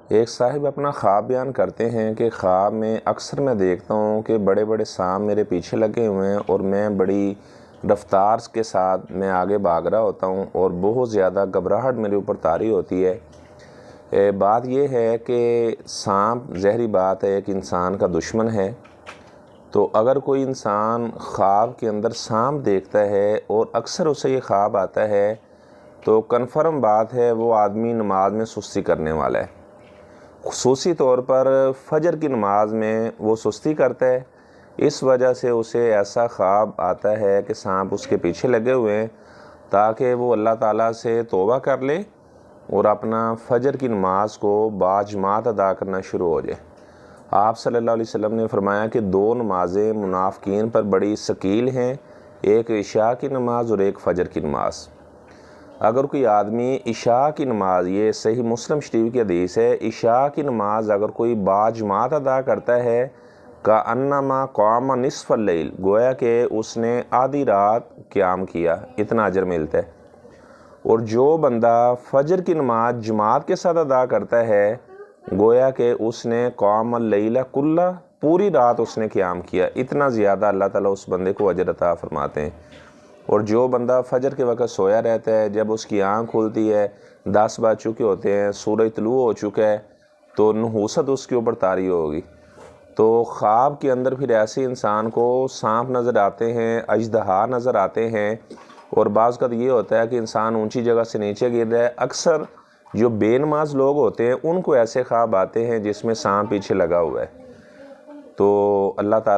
ایک صاحب اپنا خواب بیان کرتے ہیں کہ خواب میں اکثر میں دیکھتا ہوں کہ بڑے بڑے سانپ میرے پیچھے لگے ہوئے ہیں اور میں بڑی رفتار کے ساتھ میں آگے بھاگ رہا ہوتا ہوں اور بہت زیادہ گھبراہٹ میرے اوپر طاری ہوتی ہے۔ بات یہ ہے کہ سانپ ظاہری بات ہے ایک انسان کا دشمن ہے، تو اگر کوئی انسان خواب کے اندر سانپ دیکھتا ہے اور اکثر اسے یہ خواب آتا ہے تو کنفرم بات ہے وہ آدمی نماز میں سستی کرنے والا ہے۔ خصوصی طور پر فجر کی نماز میں وہ سستی کرتا ہے، اس وجہ سے اسے ایسا خواب آتا ہے کہ سانپ اس کے پیچھے لگے ہوئے ہیں تاکہ وہ اللہ تعالیٰ سے توبہ کر لے اور اپنا فجر کی نماز کو باجماعت ادا کرنا شروع ہو جائے۔ آپ صلی اللہ علیہ وسلم نے فرمایا کہ دو نمازیں منافقین پر بڑی ثقیل ہیں، ایک عشاء کی نماز اور ایک فجر کی نماز۔ اگر کوئی آدمی عشاء کی نماز، یہ صحیح مسلم شریف کی حدیث ہے، عشاء کی نماز اگر کوئی باجماعت ادا کرتا ہے کأنما قام نصف اللیل، گویا کہ اس نے آدھی رات قیام کیا، اتنا اجر ملتا ہے۔ اور جو بندہ فجر کی نماز جماعت کے ساتھ ادا کرتا ہے گویا کہ اس نے قام اللیل کلہ، پوری رات اس نے قیام کیا، اتنا زیادہ اللہ تعالیٰ اس بندے کو اجر عطا فرماتے ہیں۔ اور جو بندہ فجر کے وقت سویا رہتا ہے، جب اس کی آنکھ کھلتی ہے 10 بج چکے ہوتے ہیں، سورج طلوع ہو چکا ہے، تو نحوست اس کے اوپر طاری ہوگی۔ تو خواب کے اندر پھر ایسے انسان کو سانپ نظر آتے ہیں، اژدہا نظر آتے ہیں، اور بعض کا یہ ہوتا ہے کہ انسان اونچی جگہ سے نیچے گر رہا ہے۔ اکثر جو بے نماز لوگ ہوتے ہیں ان کو ایسے خواب آتے ہیں جس میں سانپ پیچھے لگا ہوا ہے۔ تو اللہ تعالیٰ